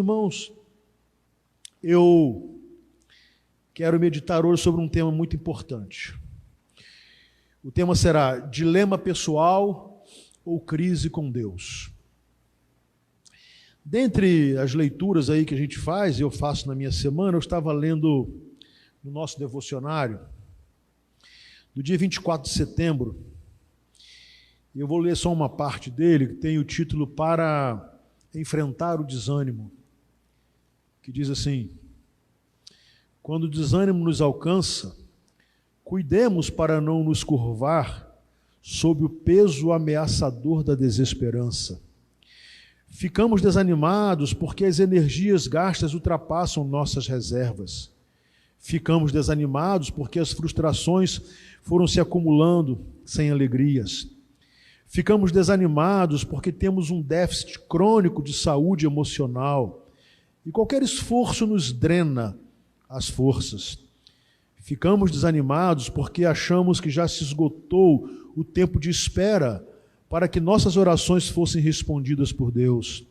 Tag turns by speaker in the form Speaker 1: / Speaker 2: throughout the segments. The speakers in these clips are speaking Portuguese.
Speaker 1: irmãos, eu quero meditar hoje sobre um tema muito importante. O tema será dilema pessoal ou crise com Deus. Dentre as leituras aí que a gente faz, eu faço na minha semana, eu estava lendo no nosso devocionário, do dia 24 de setembro, e eu vou ler só uma parte dele, que tem o título Para Enfrentar o Desânimo, que diz assim: quando o desânimo nos alcança, cuidemos para não nos curvar sob o peso ameaçador da desesperança. Ficamos desanimados porque as energias gastas ultrapassam nossas reservas. Ficamos desanimados porque as frustrações foram se acumulando sem alegrias. Ficamos desanimados porque temos um déficit crônico de saúde emocional e qualquer esforço nos drena as forças. Ficamos desanimados porque achamos que já se esgotou o tempo de espera para que nossas orações fossem respondidas por Deus.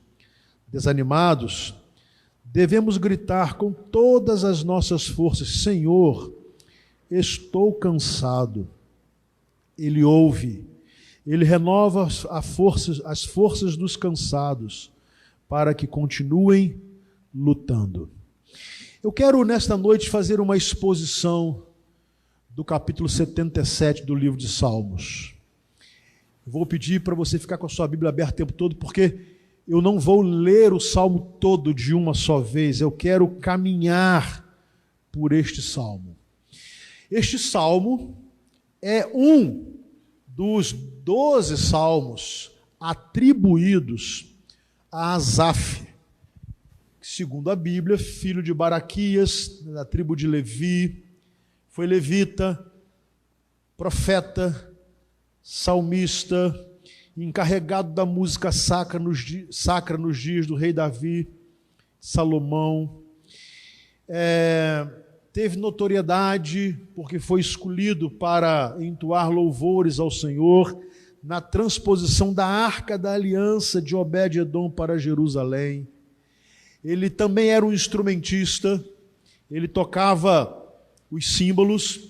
Speaker 1: Desanimados, devemos gritar com todas as nossas forças: Senhor, estou cansado. Ele ouve, Ele renova as forças dos cansados para que continuem lutando. Eu quero nesta noite fazer uma exposição do capítulo 77 do livro de Salmos. Eu vou pedir para você ficar com a sua Bíblia aberta o tempo todo, porque eu não vou ler o salmo todo de uma só vez, eu quero caminhar por este salmo. Este salmo é um dos 12 salmos atribuídos a Asaf, segundo a Bíblia, filho de Baraquias, da tribo de Levi, foi levita, profeta, salmista, encarregado da música sacra nos dias do rei Davi, Salomão. Teve notoriedade porque foi escolhido para entoar louvores ao Senhor na transposição da Arca da Aliança de Obed-edom para Jerusalém. Ele também era um instrumentista, ele tocava os símbolos,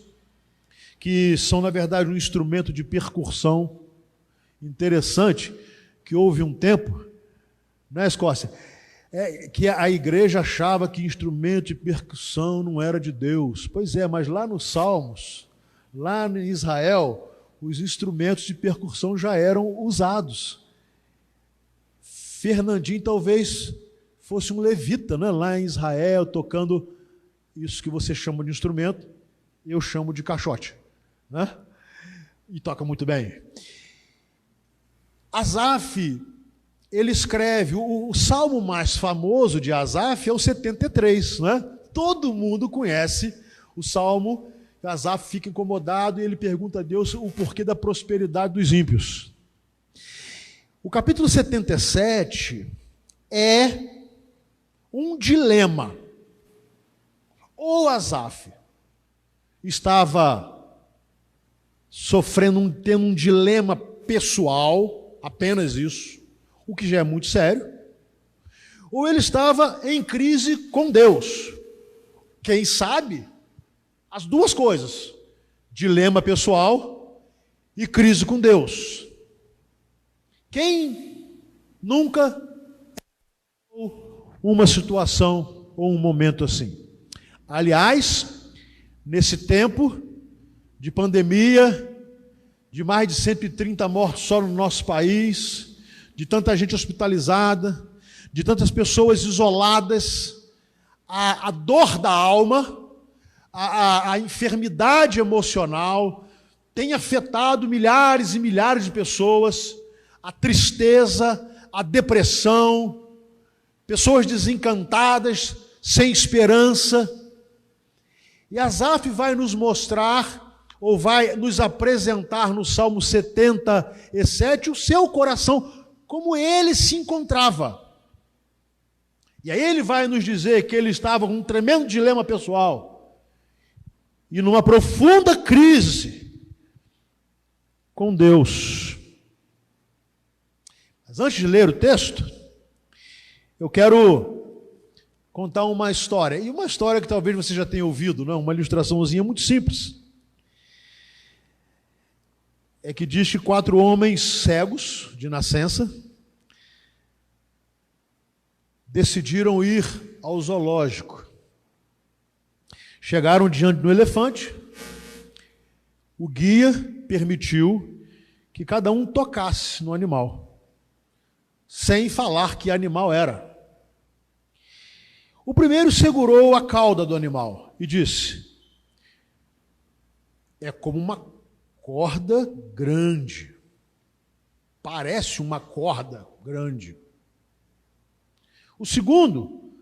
Speaker 1: que são, na verdade, um instrumento de percussão. Interessante que houve um tempo, né, Escócia, que a igreja achava que instrumento de percussão não era de Deus. Pois é, mas lá nos Salmos, lá em Israel, os instrumentos de percussão já eram usados. Fernandinho talvez fosse um levita, né, lá em Israel, tocando isso que você chama de instrumento, eu chamo de caixote, né? E toca muito bem. Asaf, ele escreve, o salmo mais famoso de Asaf é o 73, né? Todo mundo conhece o salmo. Asaf fica incomodado e ele pergunta a Deus o porquê da prosperidade dos ímpios. O capítulo 77 é um dilema. Ou Asaf estava tendo um dilema pessoal, apenas isso, o que já é muito sério, ou ele estava em crise com Deus. Quem sabe as duas coisas, dilema pessoal e crise com Deus. Quem nunca uma situação ou um momento assim? Aliás, nesse tempo de pandemia, de mais de 130 mortos só no nosso país, de tanta gente hospitalizada, de tantas pessoas isoladas, a dor da alma, a enfermidade emocional tem afetado milhares e milhares de pessoas, a tristeza, a depressão, pessoas desencantadas, sem esperança. E Asaf vai nos mostrar, ou vai nos apresentar no Salmo 77, o seu coração, como ele se encontrava. E aí ele vai nos dizer que ele estava com um tremendo dilema pessoal e numa profunda crise com Deus. Mas antes de ler o texto, eu quero contar uma história. E uma história que talvez você já tenha ouvido, não? Uma ilustraçãozinha muito simples. É que diz que 4 homens cegos de nascença decidiram ir ao zoológico. Chegaram diante do elefante, o guia permitiu que cada um tocasse no animal, sem falar que animal era. O primeiro segurou a cauda do animal e disse: é como uma corda grande, parece uma corda grande. O segundo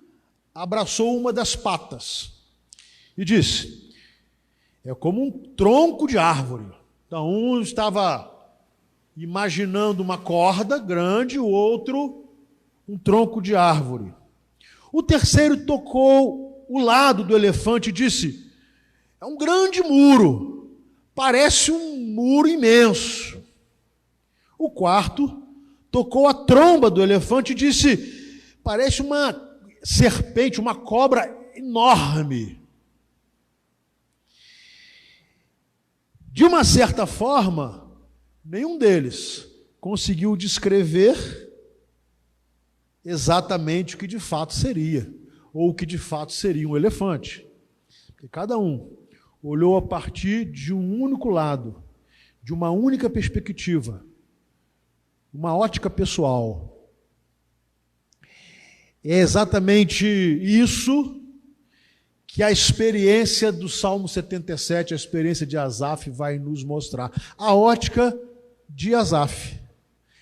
Speaker 1: abraçou uma das patas e disse: é como um tronco de árvore. Então, um estava imaginando uma corda grande, o outro um tronco de árvore. O terceiro tocou o lado do elefante e disse: é um grande muro, parece um muro imenso. O quarto tocou a tromba do elefante e disse: parece uma serpente, uma cobra enorme. De uma certa forma, nenhum deles conseguiu descrever exatamente o que de fato seria, ou o que de fato seria um elefante. Porque cada um olhou a partir de um único lado, de uma única perspectiva, uma ótica pessoal. É exatamente isso que a experiência do Salmo 77, a experiência de Asaf vai nos mostrar. A ótica de Asaf,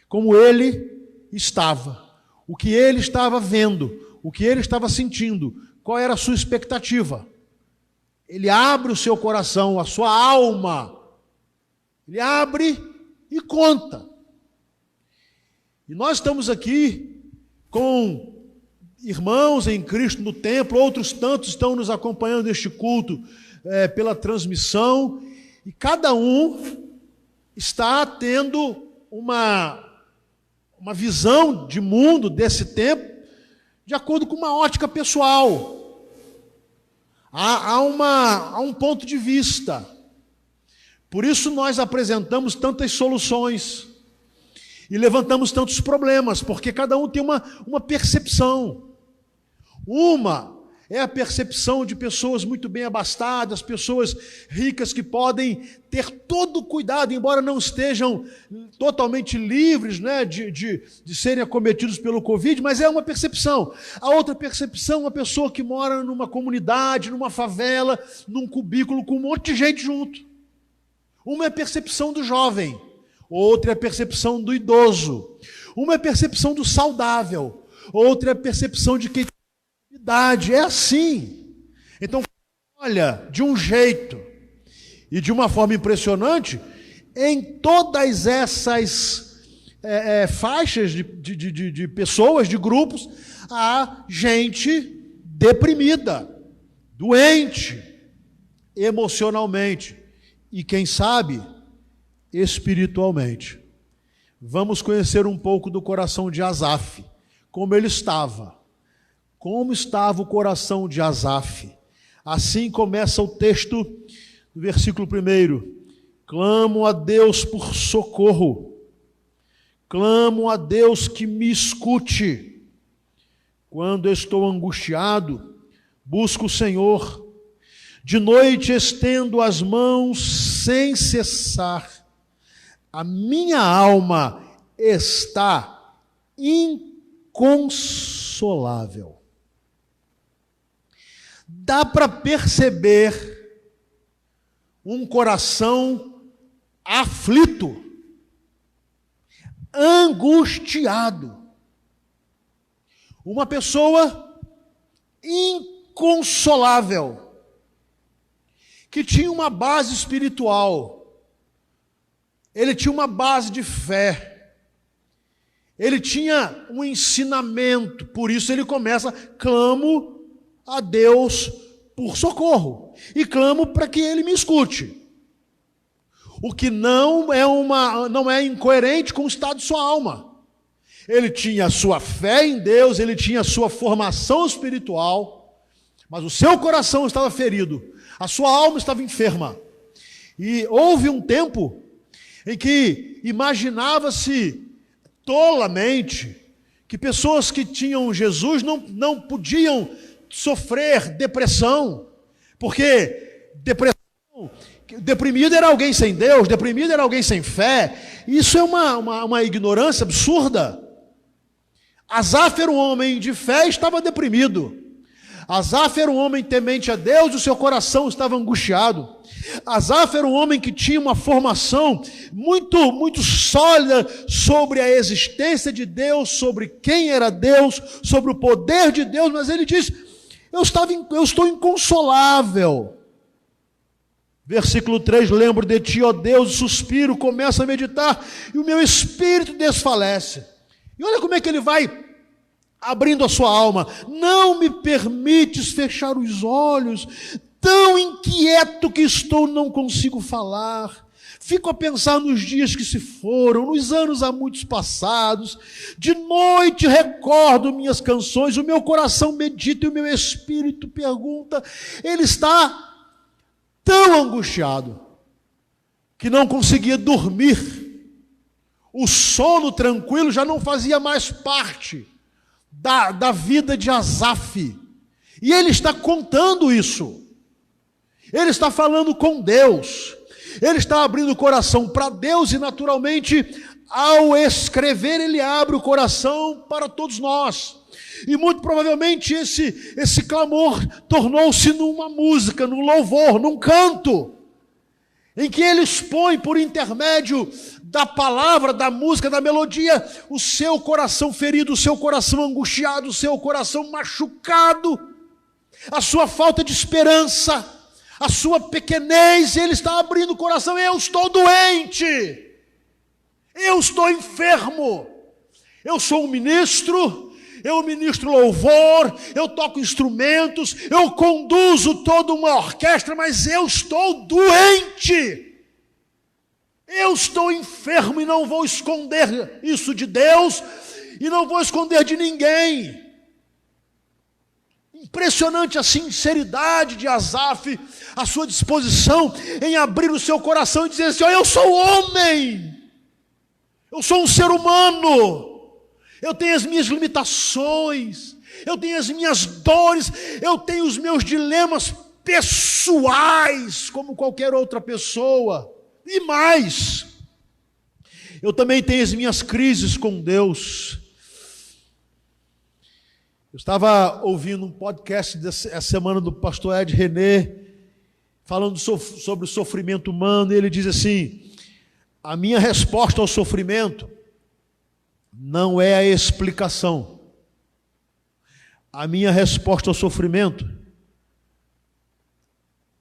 Speaker 1: como ele estava, o que ele estava vendo, o que ele estava sentindo, qual era a sua expectativa. Ele abre o seu coração, a sua alma, ele abre e conta. E nós estamos aqui com irmãos em Cristo no templo, outros tantos estão nos acompanhando neste culto pela transmissão, e cada um está tendo uma visão de mundo desse tempo de acordo com uma ótica pessoal. Há um ponto de vista. Por isso nós apresentamos tantas soluções e levantamos tantos problemas, porque cada um tem uma percepção. Uma é a percepção de pessoas muito bem abastadas, pessoas ricas que podem ter todo o cuidado, embora não estejam totalmente livres, né, de serem acometidos pelo Covid, mas é uma percepção. A outra percepção é uma pessoa que mora numa comunidade, numa favela, num cubículo com um monte de gente junto. Uma é a percepção do jovem, outra é a percepção do idoso. Uma é a percepção do saudável, outra é a percepção de quem idade. É assim. Então, olha, de um jeito e de uma forma impressionante, em todas essas faixas de pessoas, de grupos, há gente deprimida, doente, emocionalmente e, quem sabe, espiritualmente. Vamos conhecer um pouco do coração de Asaf, como ele estava. Como estava o coração de Asaf? Assim começa o texto do versículo 1. Clamo a Deus por socorro. Clamo a Deus que me escute. Quando estou angustiado, busco o Senhor. De noite estendo as mãos sem cessar. A minha alma está inconsolável. Dá para perceber um coração aflito, angustiado. Uma pessoa inconsolável, que tinha uma base espiritual, ele tinha uma base de fé, ele tinha um ensinamento, por isso ele começa: clamo a Deus por socorro, e clamo para que Ele me escute. O que não é incoerente com o estado de sua alma. ele tinha a sua fé em Deus, ele tinha a sua formação espiritual, mas o seu coração estava ferido, a sua alma estava enferma. E houve um tempo em que imaginava-se tolamente que pessoas que tinham Jesus não podiam sofrer depressão, porque deprimido era alguém sem Deus, deprimido era alguém sem fé. Isso é uma ignorância absurda. Asaf era um homem de fé e estava deprimido. Asaf era um homem temente a Deus e o seu coração estava angustiado. Asaf era um homem que tinha uma formação muito sólida sobre a existência de Deus, sobre quem era Deus, sobre o poder de Deus, mas ele diz: eu estou inconsolável. Versículo 3, lembro de ti, ó Deus, suspiro, começo a meditar, e o meu espírito desfalece. E olha como é que ele vai abrindo a sua alma. Não me permites fechar os olhos, tão inquieto que estou, não consigo falar. Fico a pensar nos dias que se foram, nos anos há muitos passados. De noite recordo minhas canções, o meu coração medita e o meu espírito pergunta. Ele está tão angustiado que não conseguia dormir. O sono tranquilo já não fazia mais parte da vida de Asaf. E ele está contando isso. Ele está falando com Deus. Ele está abrindo o coração para Deus e, naturalmente, ao escrever, ele abre o coração para todos nós. E muito provavelmente esse clamor tornou-se numa música, num louvor, num canto, em que ele expõe por intermédio da palavra, da música, da melodia, o seu coração ferido, o seu coração angustiado, o seu coração machucado, a sua falta de esperança, a sua pequenez. Ele está abrindo o coração. Eu estou doente, eu estou enfermo, eu sou um ministro, eu ministro louvor, eu toco instrumentos, eu conduzo toda uma orquestra, mas eu estou doente. Eu estou enfermo e não vou esconder isso de Deus e não vou esconder de ninguém. Impressionante a sinceridade de Asaf, a sua disposição em abrir o seu coração e dizer assim: eu sou homem, eu sou um ser humano, eu tenho as minhas limitações, eu tenho as minhas dores, eu tenho os meus dilemas pessoais, como qualquer outra pessoa. E mais, eu também tenho as minhas crises com Deus. Eu estava ouvindo um podcast essa semana do pastor Ed René, falando sobre o sofrimento humano, e ele diz assim: a minha resposta ao sofrimento não é a explicação. A minha resposta ao sofrimento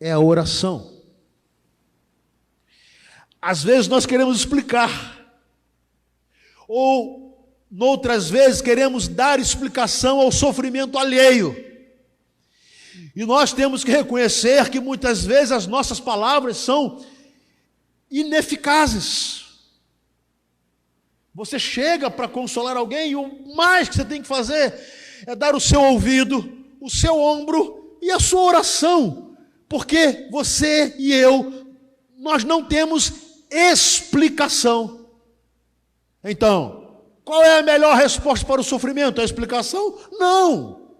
Speaker 1: é a oração. Às vezes nós queremos explicar, ou noutras vezes queremos dar explicação ao sofrimento alheio. E nós temos que reconhecer que muitas vezes as nossas palavras são ineficazes. Você chega para consolar alguém e o mais que você tem que fazer é dar o seu ouvido, o seu ombro e a sua oração, porque você e eu, nós não temos explicação. Então, qual é a melhor resposta para o sofrimento? A explicação? Não.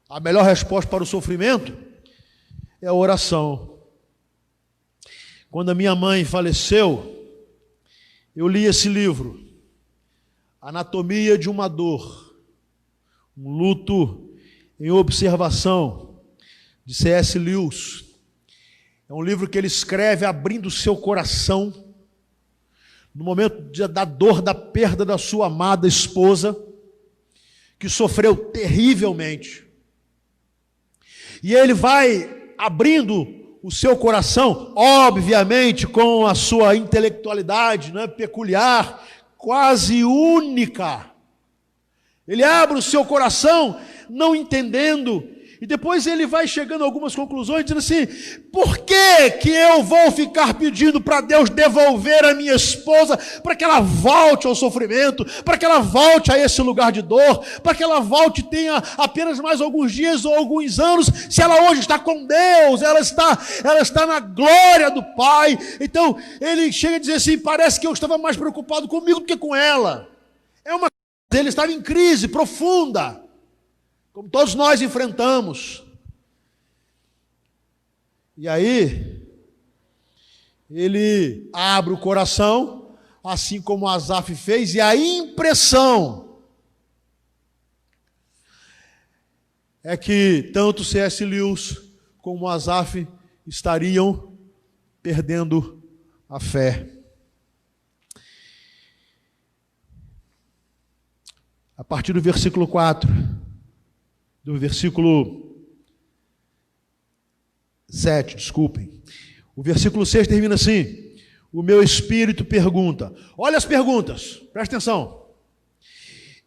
Speaker 1: A melhor resposta para o sofrimento é a oração. Quando a minha mãe faleceu, eu li esse livro, Anatomia de uma Dor, um luto em observação, de C.S. Lewis. É um livro que ele escreve abrindo o seu coração no momento da dor da perda da sua amada esposa, que sofreu terrivelmente. E ele vai abrindo o seu coração, obviamente com a sua intelectualidade, peculiar, quase única. Ele abre o seu coração não entendendo E depois ele vai chegando a algumas conclusões, dizendo assim: por que eu vou ficar pedindo para Deus devolver a minha esposa, para que ela volte ao sofrimento, para que ela volte a esse lugar de dor, para que ela volte e tenha apenas mais alguns dias ou alguns anos, se ela hoje está com Deus, ela está na glória do Pai. Então ele chega a dizer assim: parece que eu estava mais preocupado comigo do que com ela. Ele estava em crise profunda, como todos nós enfrentamos. E aí, ele abre o coração, assim como Asaf fez, e a impressão é que tanto C.S. Lewis como Asaf estariam perdendo a fé. A partir do versículo 4, do versículo 7, desculpem. O versículo 6 termina assim: o meu espírito pergunta. Olha as perguntas, presta atenção.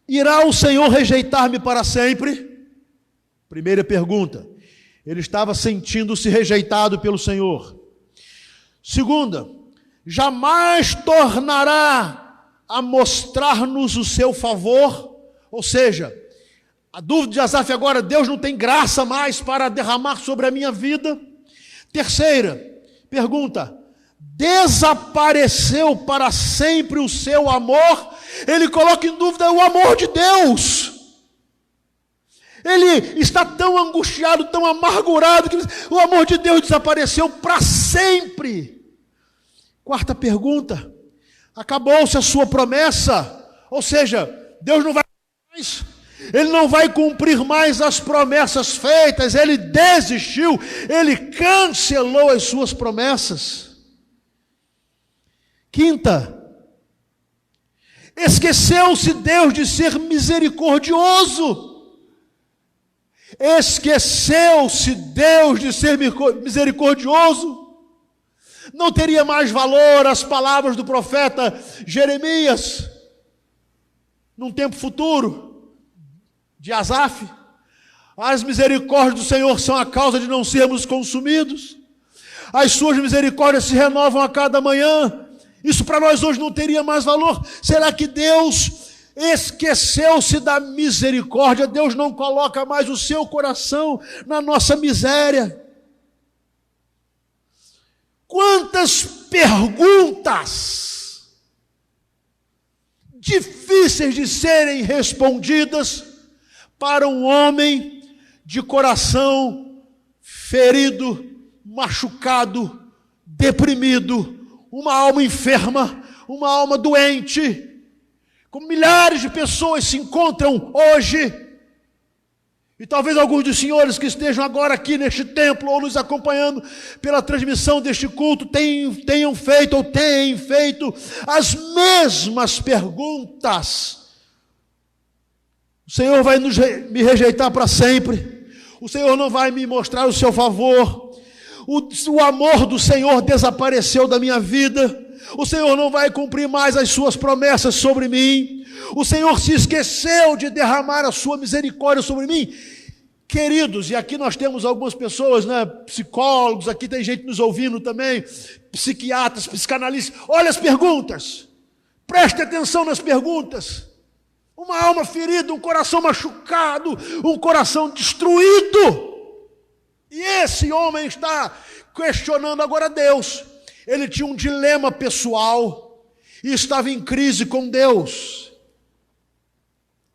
Speaker 1: Irá o Senhor rejeitar-me para sempre? Primeira pergunta. Ele estava sentindo-se rejeitado pelo Senhor. Segunda, jamais tornará a mostrar-nos o seu favor? Ou seja, a dúvida de Asaf agora: Deus não tem graça mais para derramar sobre a minha vida? Terceira pergunta: desapareceu para sempre o seu amor? Ele coloca em dúvida o amor de Deus. Ele está tão angustiado, tão amargurado, que o amor de Deus desapareceu para sempre. Quarta pergunta: acabou-se a sua promessa? Ou seja, Deus não vai mais, ele não vai cumprir mais as promessas feitas, ele desistiu, ele cancelou as suas promessas. Quinta, esqueceu-se Deus de ser misericordioso. Esqueceu-se Deus de ser misericordioso. Não teria mais valor as palavras do profeta Jeremias, num tempo futuro, de Asaf: as misericórdias do Senhor são a causa de não sermos consumidos, as suas misericórdias se renovam a cada manhã. Isso para nós hoje não teria mais valor. Será que Deus esqueceu-se da misericórdia? Deus não coloca mais o seu coração na nossa miséria? Quantas perguntas difíceis de serem respondidas para um homem de coração ferido, machucado, deprimido, uma alma enferma, uma alma doente, como milhares de pessoas se encontram hoje. E talvez alguns dos senhores que estejam agora aqui neste templo ou nos acompanhando pela transmissão deste culto tenham feito ou têm feito as mesmas perguntas. O Senhor vai me rejeitar para sempre? O Senhor não vai me mostrar o seu favor? O amor do Senhor desapareceu da minha vida? O Senhor não vai cumprir mais as suas promessas sobre mim? O Senhor se esqueceu de derramar a sua misericórdia sobre mim? Queridos, e aqui nós temos algumas pessoas, psicólogos, aqui tem gente nos ouvindo também, psiquiatras, psicanalistas. Olha as perguntas, preste atenção nas perguntas. Uma alma ferida, um coração machucado, um coração destruído. E esse homem está questionando agora Deus. Ele tinha um dilema pessoal e estava em crise com Deus.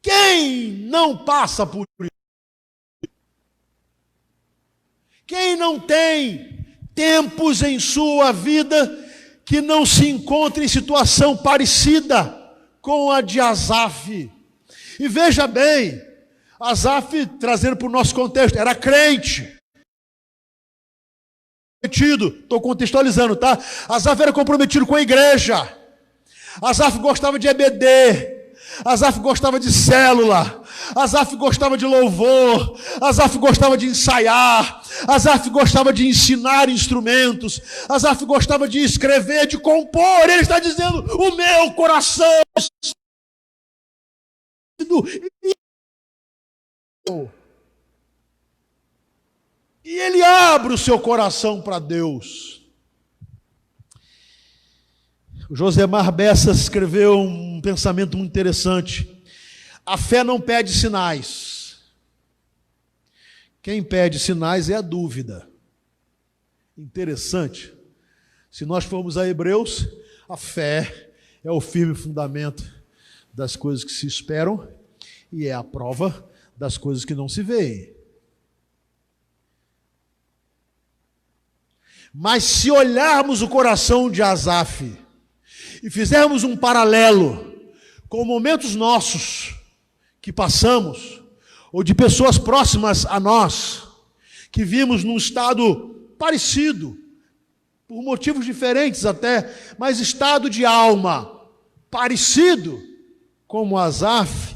Speaker 1: Quem não passa por isso? Quem não tem tempos em sua vida que não se encontra em situação parecida com a de Asaf? E veja bem, Asaf, trazendo para o nosso contexto, era crente. Estou contextualizando, tá? Asaf era comprometido com a igreja. Asaf gostava de EBD. Asaf gostava de célula. Asaf gostava de louvor. Asaf gostava de ensaiar. Asaf gostava de ensinar instrumentos. Asaf gostava de escrever, de compor. Ele está dizendo: o meu coração. E ele abre o seu coração para Deus. O Josemar Bessa escreveu um pensamento muito interessante. A fé não pede sinais. Quem pede sinais é a dúvida. Interessante. Se nós formos a Hebreus, a fé é o firme fundamento das coisas que se esperam e é a prova das coisas que não se veem. Mas se olharmos o coração de Asaf e fizermos um paralelo com momentos nossos que passamos, ou de pessoas próximas a nós, que vimos num estado parecido, por motivos diferentes até, mas estado de alma parecido como Asaf,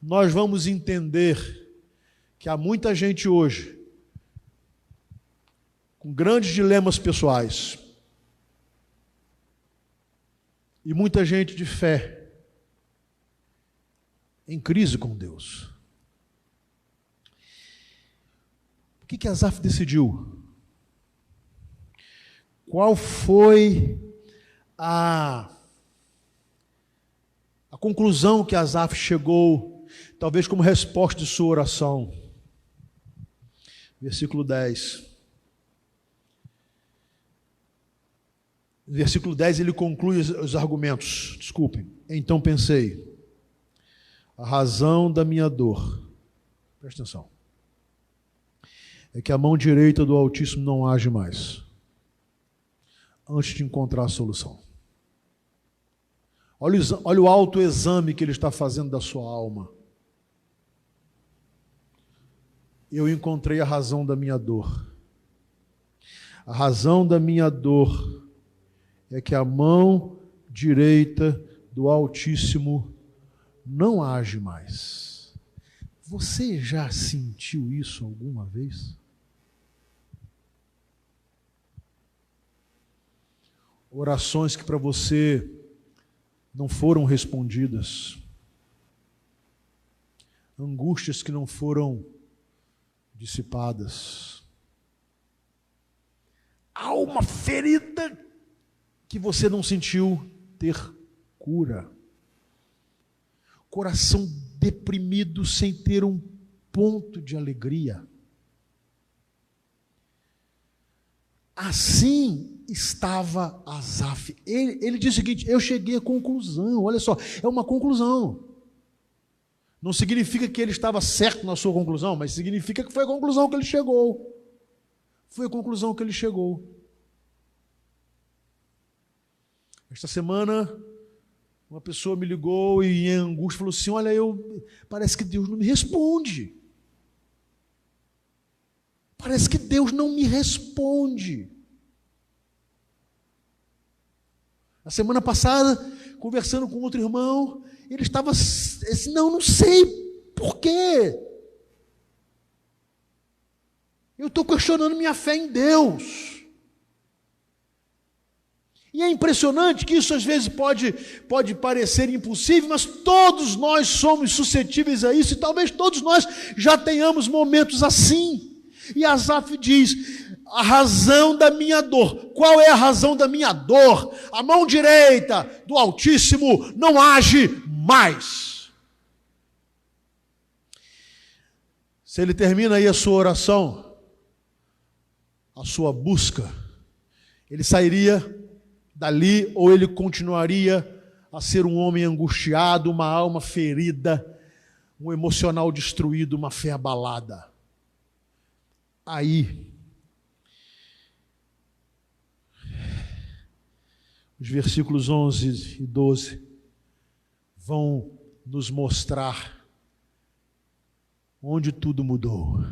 Speaker 1: nós vamos entender que há muita gente hoje com grandes dilemas pessoais e muita gente de fé em crise com Deus. O que Asaf decidiu? Qual foi a conclusão que Asaf chegou, talvez como resposta de sua oração? Versículo 10. No versículo 10 ele conclui os argumentos. Desculpem. Então pensei, a razão da minha dor, presta atenção, é que a mão direita do Altíssimo não age mais, antes de encontrar a solução. Olha o autoexame que ele está fazendo da sua alma. Eu encontrei a razão da minha dor. A razão da minha dor é que a mão direita do Altíssimo não age mais. Você já sentiu isso alguma vez? Orações que para você não foram respondidas, angústias que não foram dissipadas, alma ferida que você não sentiu ter cura, coração deprimido sem ter um ponto de alegria. Assim estava Asaf. Ele diz o seguinte: eu cheguei à conclusão. Olha só, é uma conclusão. Não significa que ele estava certo na sua conclusão, mas significa que foi a conclusão que ele chegou. Foi a conclusão que ele chegou. Esta semana, uma pessoa me ligou e em angústia falou assim: olha, parece que Deus não me responde. Parece que Deus não me responde. A semana passada, conversando com outro irmão, ele estava assim: não sei por quê. Eu estou questionando minha fé em Deus. E é impressionante que isso às vezes pode parecer impossível, mas todos nós somos suscetíveis a isso, e talvez todos nós já tenhamos momentos assim. E Asaf diz: a razão da minha dor. Qual é a razão da minha dor? A mão direita do Altíssimo não age mais. Se ele termina aí a sua oração, a sua busca, ele sairia dali, ou ele continuaria a ser um homem angustiado, uma alma ferida, um emocional destruído, uma fé abalada. Aí, os versículos 11 e 12 vão nos mostrar onde tudo mudou.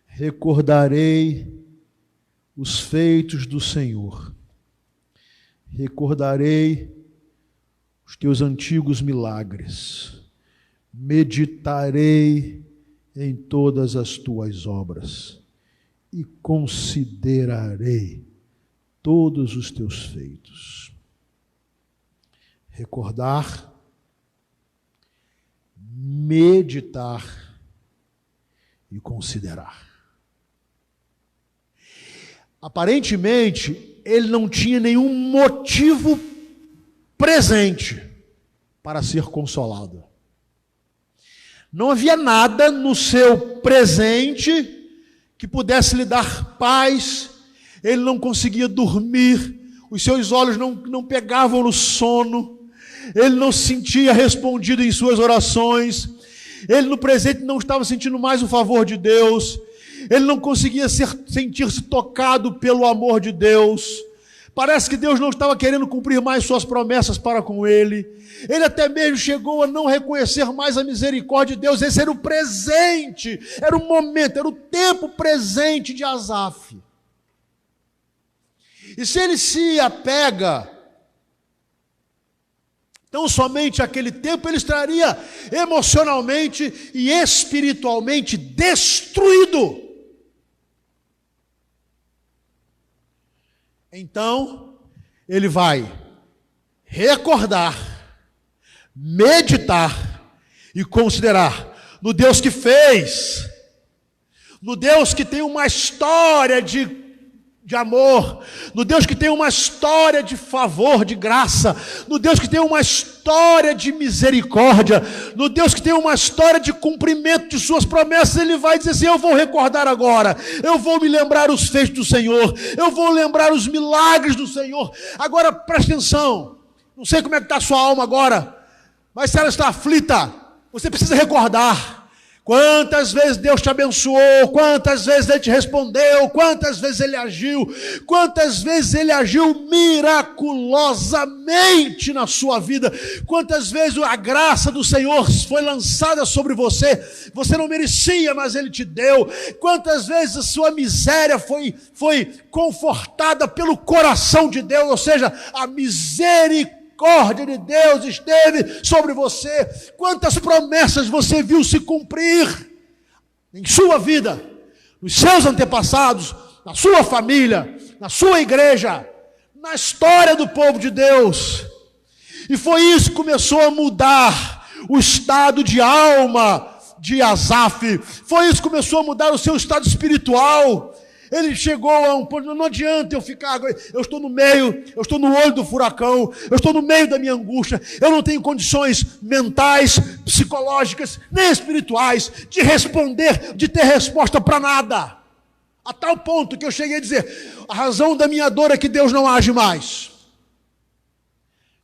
Speaker 1: Recordarei os feitos do Senhor. Recordarei os teus antigos milagres. Meditarei em todas as tuas obras e considerarei todos os teus feitos. Recordar, meditar e considerar. Aparentemente, ele não tinha nenhum motivo presente para ser consolado. Não havia nada no seu presente que pudesse lhe dar paz. Ele não conseguia dormir, os seus olhos não pegavam no sono, ele não se sentia respondido em suas orações, ele no presente não estava sentindo mais o favor de Deus, ele não conseguia sentir-se tocado pelo amor de Deus. Parece que Deus não estava querendo cumprir mais suas promessas para com ele. Ele até mesmo chegou a não reconhecer mais a misericórdia de Deus. Esse era o presente, era o momento, era o tempo presente de Asaf. E se ele se apega tão somente àquele tempo, ele estaria emocionalmente e espiritualmente destruído. Então, ele vai recordar, meditar e considerar no Deus que fez, no Deus que tem uma história de amor, no Deus que tem uma história de favor, de graça, no Deus que tem uma história de misericórdia, no Deus que tem uma história de cumprimento de suas promessas. Ele vai dizer assim: eu vou recordar agora, eu vou me lembrar os feitos do Senhor, eu vou lembrar os milagres do Senhor. Agora preste atenção, não sei como é que está a sua alma agora, mas se ela está aflita, você precisa recordar quantas vezes Deus te abençoou, quantas vezes Ele te respondeu, quantas vezes Ele agiu, quantas vezes Ele agiu miraculosamente na sua vida, quantas vezes a graça do Senhor foi lançada sobre você, você não merecia, mas Ele te deu, quantas vezes a sua miséria foi confortada pelo coração de Deus, ou seja, a misericórdia de Deus esteve sobre você, quantas promessas você viu se cumprir em sua vida, nos seus antepassados, na sua família, na sua igreja, na história do povo de Deus. E foi isso que começou a mudar o estado de alma de Asaf, foi isso que começou a mudar o seu estado espiritual. Ele chegou a um ponto: não adianta eu ficar, eu estou no meio, eu estou no olho do furacão, eu estou no meio da minha angústia, eu não tenho condições mentais, psicológicas, nem espirituais, de responder, de ter resposta para nada. A tal ponto que eu cheguei a dizer: a razão da minha dor é que Deus não age mais.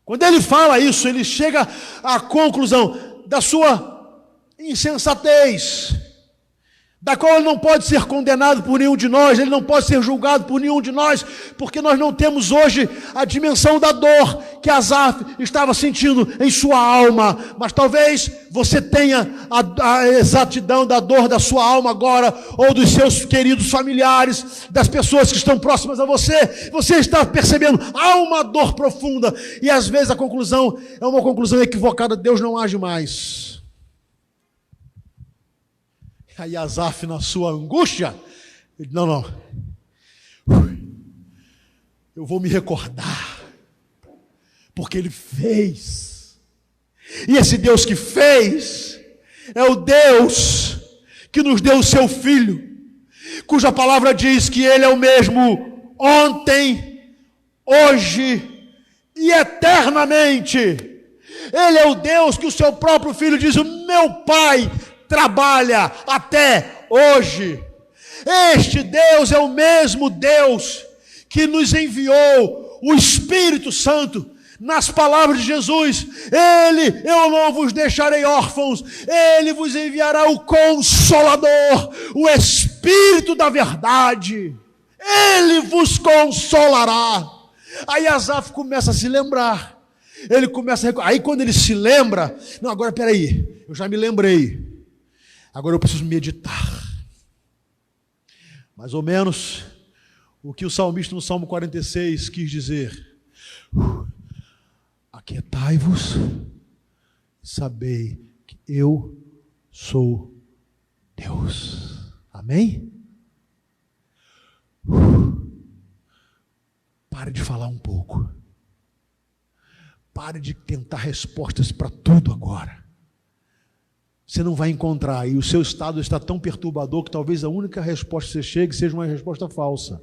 Speaker 1: Quando ele fala isso, ele chega à conclusão da sua insensatez, da qual ele não pode ser condenado por nenhum de nós, ele não pode ser julgado por nenhum de nós, porque nós não temos hoje a dimensão da dor que Asaf estava sentindo em sua alma, mas talvez você tenha a exatidão da dor da sua alma agora, ou dos seus queridos familiares, das pessoas que estão próximas a você. Você está percebendo, há uma dor profunda, e às vezes a conclusão é uma conclusão equivocada: Deus não age mais. Aí Asaf, na sua angústia, ele: não, eu vou me recordar, porque Ele fez, e esse Deus que fez, é o Deus que nos deu o seu Filho, cuja palavra diz que Ele é o mesmo ontem, hoje e eternamente. Ele é o Deus que o seu próprio Filho diz: o meu Pai trabalha até hoje. Este Deus é o mesmo Deus que nos enviou o Espírito Santo. Nas palavras de Jesus: eu não vos deixarei órfãos, Ele vos enviará o Consolador, o Espírito da verdade, Ele vos consolará. Aí Asaf começa a se lembrar, aí quando ele se lembra: não, agora peraí, eu já me lembrei, agora eu preciso meditar. Mais ou menos o que o salmista no Salmo 46 quis dizer: aquietai-vos, sabei que eu sou Deus. Amém? Pare de falar um pouco. Pare de tentar respostas para tudo agora. Você não vai encontrar, e o seu estado está tão perturbador que talvez a única resposta que você chegue seja uma resposta falsa.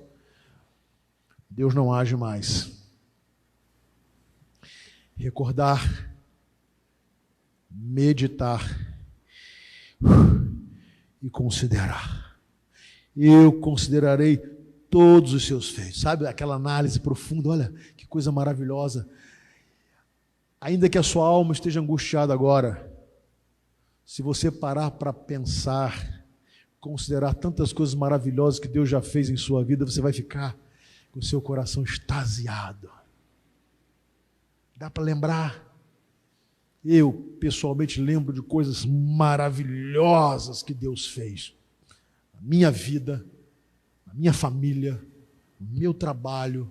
Speaker 1: Deus não age mais. Recordar, meditar e considerar. Eu considerarei todos os seus feitos. Sabe aquela análise profunda? Olha que coisa maravilhosa. Ainda que a sua alma esteja angustiada agora, se você parar para pensar, considerar tantas coisas maravilhosas que Deus já fez em sua vida, você vai ficar com o seu coração extasiado. Dá para lembrar? Eu, pessoalmente, lembro de coisas maravilhosas que Deus fez. Na minha vida, na minha família, no meu trabalho,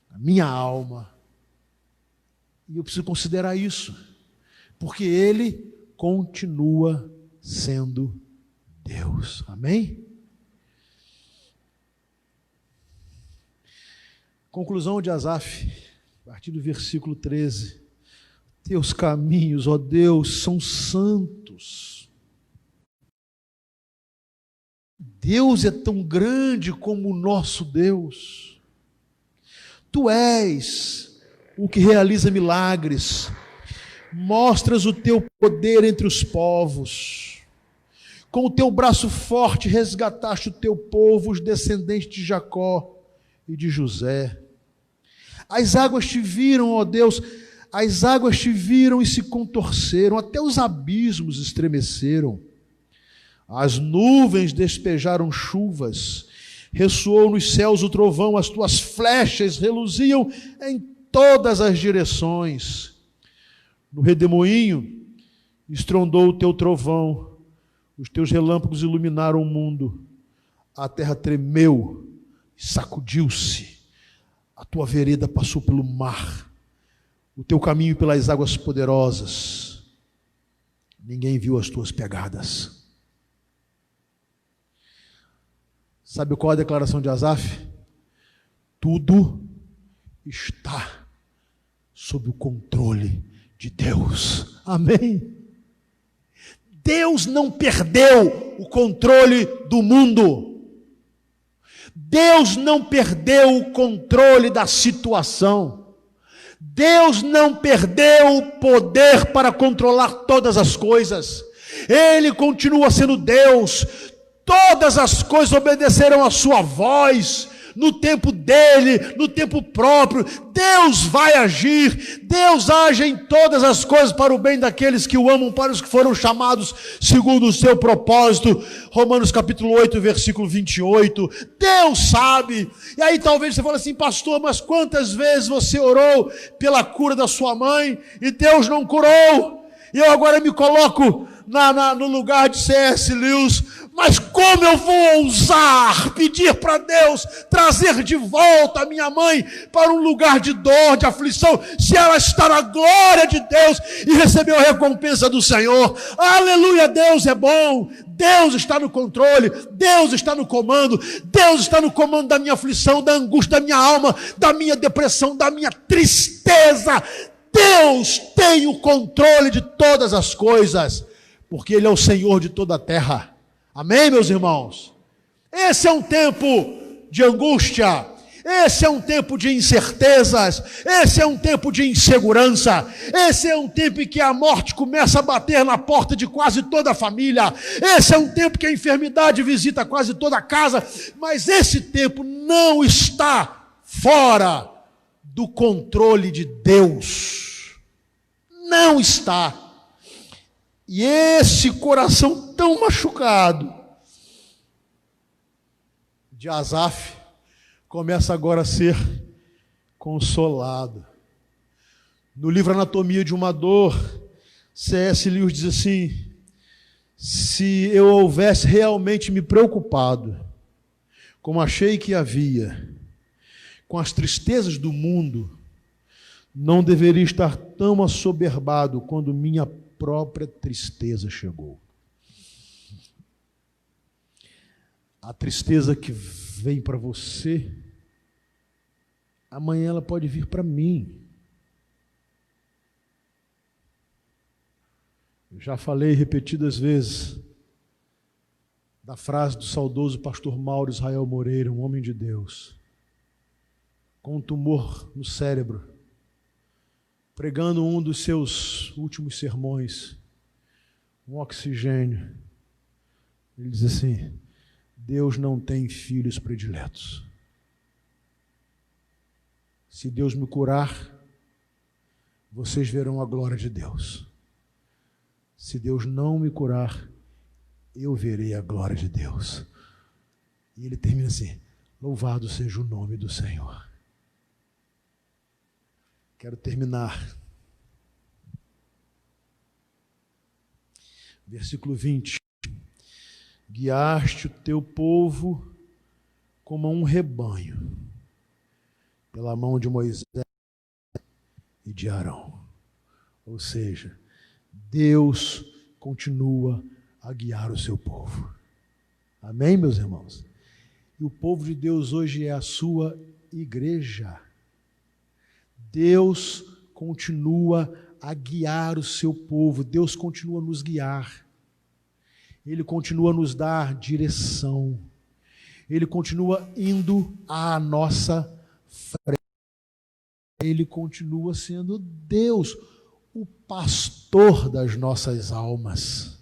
Speaker 1: na minha alma. E eu preciso considerar isso, porque Ele continua sendo Deus. Amém? Conclusão de Asaf, a partir do versículo 13. Teus caminhos, ó Deus, são santos. Deus é tão grande como o nosso Deus. Tu és o que realiza milagres. Mostras o teu poder entre os povos. Com o teu braço forte resgataste o teu povo, os descendentes de Jacó e de José. As águas te viram, ó Deus, as águas te viram e se contorceram, até os abismos estremeceram. As nuvens despejaram chuvas, ressoou nos céus o trovão, as tuas flechas reluziam em todas as direções. No redemoinho estrondou o teu trovão, os teus relâmpagos iluminaram o mundo, a terra tremeu e sacudiu-se, a tua vereda passou pelo mar, o teu caminho pelas águas poderosas, ninguém viu as tuas pegadas. Sabe qual é a declaração de Asaf? Tudo está sob o controle de Deus. Amém? Deus não perdeu o controle do mundo. Deus não perdeu o controle da situação. Deus não perdeu o poder para controlar todas as coisas. Ele continua sendo Deus. Todas as coisas obedecerão à sua voz, no tempo dele, no tempo próprio. Deus vai agir. Deus age em todas as coisas para o bem daqueles que o amam, para os que foram chamados segundo o seu propósito. Romanos capítulo 8, versículo 28. Deus sabe. E aí talvez você fale assim: pastor, mas quantas vezes você orou pela cura da sua mãe e Deus não curou? E eu agora me coloco no lugar de C.S. Lewis. Mas como eu vou ousar pedir para Deus trazer de volta a minha mãe para um lugar de dor, de aflição, se ela está na glória de Deus e recebeu a recompensa do Senhor? Aleluia, Deus é bom, Deus está no controle, Deus está no comando, Deus está no comando da minha aflição, da angústia da minha alma, da minha depressão, da minha tristeza. Deus tem o controle de todas as coisas, porque Ele é o Senhor de toda a terra. Amém, meus irmãos? Esse é um tempo de angústia, esse é um tempo de incertezas, esse é um tempo de insegurança, esse é um tempo em que a morte começa a bater na porta de quase toda a família, esse é um tempo que a enfermidade visita quase toda a casa, mas esse tempo não está fora do controle de Deus. Não está. E esse coração tão machucado de Asaf começa agora a ser consolado. No livro Anatomia de uma Dor, C.S. Lewis diz assim: se eu houvesse realmente me preocupado, como achei que havia, com as tristezas do mundo, não deveria estar tão assoberbado quando minha própria tristeza chegou. A tristeza que vem para você, amanhã ela pode vir para mim. Eu já falei repetidas vezes da frase do saudoso pastor Mauro Israel Moreira, um homem de Deus. com um tumor no cérebro, pregando um dos seus últimos sermões, um oxigênio. Ele diz assim: Deus não tem filhos prediletos. Se Deus me curar, vocês verão a glória de Deus. Se Deus não me curar, eu verei a glória de Deus. E ele termina assim: louvado seja o nome do Senhor. Quero terminar. Versículo 20. Guiaste o teu povo como um rebanho, pela mão de Moisés e de Arão. Ou seja, Deus continua a guiar o seu povo. Amém, meus irmãos? E o povo de Deus hoje é a sua igreja. Deus continua a guiar o seu povo. Deus continua a nos guiar. Ele continua a nos dar direção. Ele continua indo à nossa frente. Ele continua sendo Deus, o pastor das nossas almas.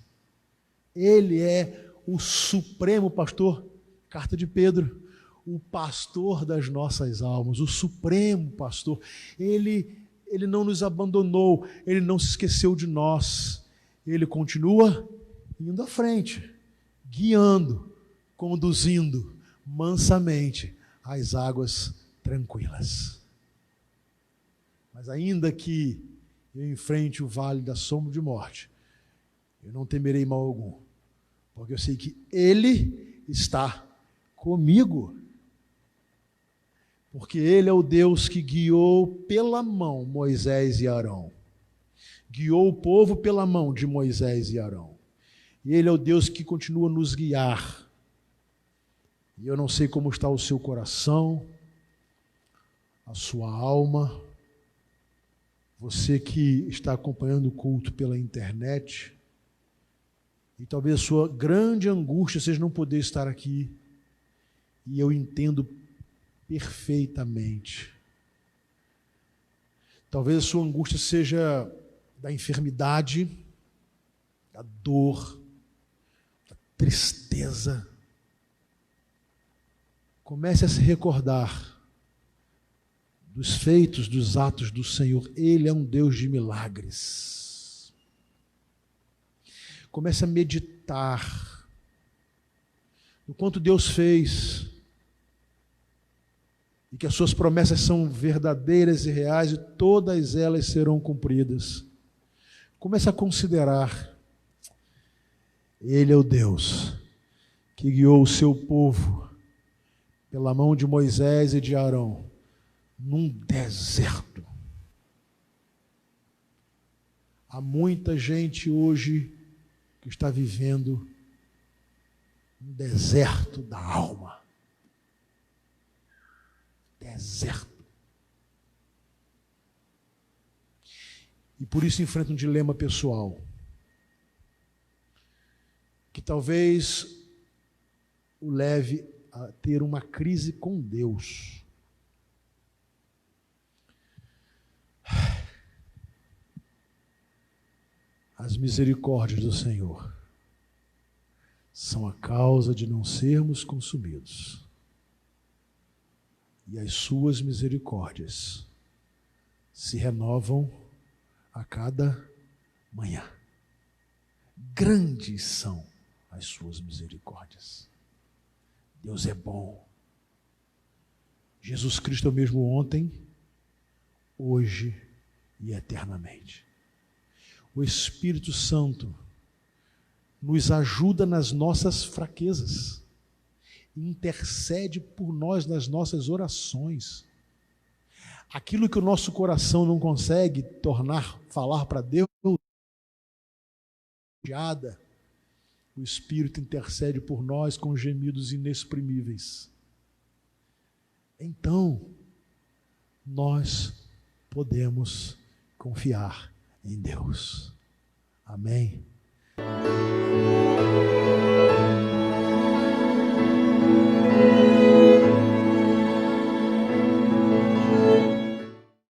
Speaker 1: Ele é o supremo pastor, carta de Pedro, o pastor das nossas almas, o supremo pastor. Ele não nos abandonou, ele não se esqueceu de nós. Ele continua indo à frente, guiando, conduzindo mansamente as águas tranquilas. Mas ainda que eu enfrente o vale da sombra de morte, eu não temerei mal algum, porque eu sei que Ele está comigo. Porque Ele é o Deus que guiou pela mão Moisés e Arão. Guiou o povo pela mão de Moisés e Arão. E Ele é o Deus que continua a nos guiar. E eu não sei como está o seu coração, a sua alma. Você que está acompanhando o culto pela internet, e talvez a sua grande angústia seja não poder estar aqui. E eu entendo perfeitamente. Talvez a sua angústia seja da enfermidade, da dor, da tristeza. Comece a se recordar dos feitos, dos atos do Senhor. Ele é um Deus de milagres. Comece a meditar no quanto Deus fez e que as suas promessas são verdadeiras e reais e todas elas serão cumpridas. Comece a considerar: Ele é o Deus que guiou o seu povo pela mão de Moisés e de Arão num deserto. Há muita gente hoje que está vivendo um deserto da alma. Deserto. E por isso enfrenta um dilema pessoal, que talvez o leve a ter uma crise com Deus. As misericórdias do Senhor são a causa de não sermos consumidos. E as suas misericórdias se renovam a cada manhã. Grandes são as suas misericórdias. Deus é bom. Jesus Cristo é o mesmo ontem, hoje e eternamente. O Espírito Santo nos ajuda nas nossas fraquezas, intercede por nós nas nossas orações. Aquilo que o nosso coração não consegue falar para Deus, o Espírito intercede por nós com gemidos inexprimíveis. Então, nós podemos confiar em Deus. Amém?